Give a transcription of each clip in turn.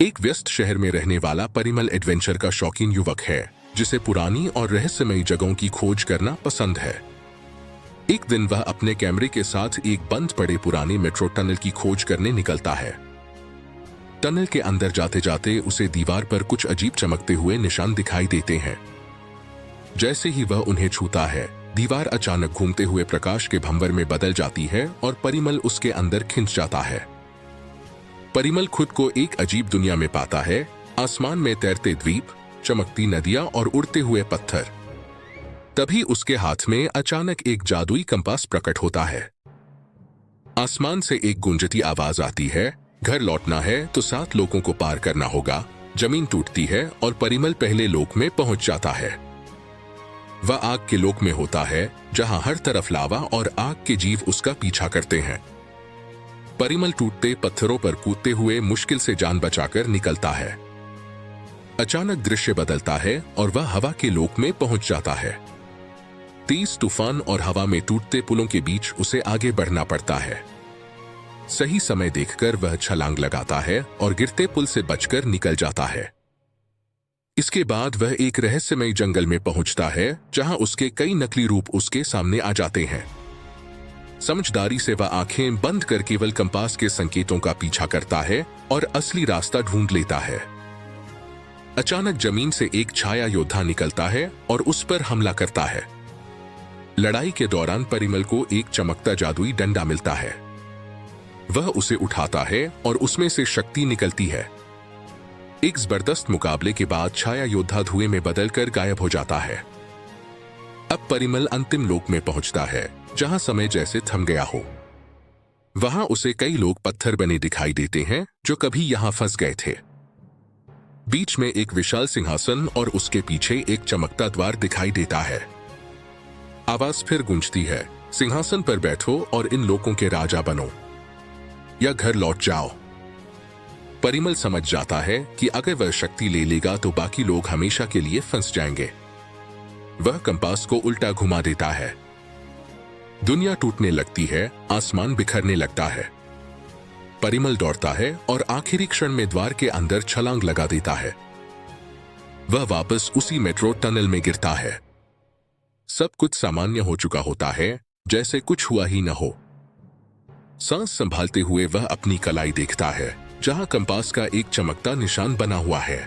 एक व्यस्त शहर में रहने वाला परिमल एडवेंचर का शौकीन युवक है जिसे पुरानी और रहस्यमयी जगहों की खोज करना पसंद है। एक दिन वह अपने कैमरे के साथ एक बंद पड़े पुराने मेट्रो टनल की खोज करने निकलता है। टनल के अंदर जाते जाते उसे दीवार पर कुछ अजीब चमकते हुए निशान दिखाई देते हैं। जैसे ही वह उन्हें छूता है, दीवार अचानक घूमते हुए प्रकाश के भंवर में बदल जाती है और परिमल उसके अंदर खिंच जाता है। परिमल खुद को एक अजीब दुनिया में पाता है। आसमान में तैरते द्वीप, चमकती नदियां और उड़ते हुए पत्थर। तभी उसके हाथ में अचानक एक जादुई कंपास प्रकट होता है। आसमान से एक गूंजती आवाज आती है, घर लौटना है तो 7 लोगों को पार करना होगा। जमीन टूटती है और परिमल पहले लोक में पहुंच जाता है। वह आग के लोक में होता है जहां हर तरफ लावा और आग के जीव उसका पीछा करते हैं। परिमल टूटते पत्थरों पर कूदते हुए मुश्किल से जान बचाकर निकलता है। अचानक दृश्य बदलता है और वह हवा के लोक में पहुंच जाता है। तेज तूफान और हवा में टूटते पुलों के बीच उसे आगे बढ़ना पड़ता है। सही समय देखकर वह छलांग लगाता है और गिरते पुल से बचकर निकल जाता है। इसके बाद वह एक रहस्यमय जंगल में पहुंचता है जहां उसके कई नकली रूप उसके सामने आ जाते हैं। समझदारी से वह आंखें बंद कर केवल कंपास के संकेतों का पीछा करता है और असली रास्ता ढूंढ लेता है। अचानक जमीन से एक छाया योद्धा निकलता है और उस पर हमला करता है। लड़ाई के दौरान परिमल को एक चमकता जादुई डंडा मिलता है। वह उसे उठाता है और उसमें से शक्ति निकलती है। एक जबरदस्त मुकाबले के बाद छाया योद्धा धुएं में बदलकर गायब हो जाता है। अब परिमल अंतिम लोक में पहुंचता है जहां समय जैसे थम गया हो। वहां उसे कई लोग पत्थर बने दिखाई देते हैं जो कभी यहां फंस गए थे। बीच में एक विशाल सिंहासन और उसके पीछे एक चमकता द्वार दिखाई देता है। आवाज फिर गूंजती है, सिंहासन पर बैठो और इन लोगों के राजा बनो या घर लौट जाओ। परिमल समझ जाता है कि अगर वह शक्ति ले लेगा तो बाकी लोग हमेशा के लिए फंस जाएंगे। वह कंपास को उल्टा घुमा देता है। दुनिया टूटने लगती है, आसमान बिखरने लगता है। परिमल दौड़ता है और आखिरी क्षण में द्वार के अंदर छलांग लगा देता है। वह वापस उसी मेट्रो टनल में गिरता है। सब कुछ सामान्य हो चुका होता है, जैसे कुछ हुआ ही न हो। सांस संभालते हुए वह अपनी कलाई देखता है जहां कंपास का एक चमकता निशान बना हुआ है।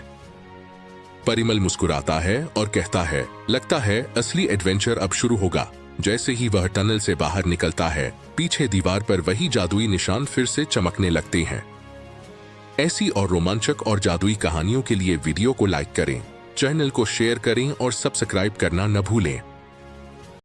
परिमल मुस्कुराता है और कहता है, लगता है असली एडवेंचर अब शुरू होगा। जैसे ही वह टनल से बाहर निकलता है, पीछे दीवार पर वही जादुई निशान फिर से चमकने लगते हैं। ऐसी और रोमांचक और जादुई कहानियों के लिए वीडियो को लाइक करें, चैनल को शेयर करें और सब्सक्राइब करना न भूलें।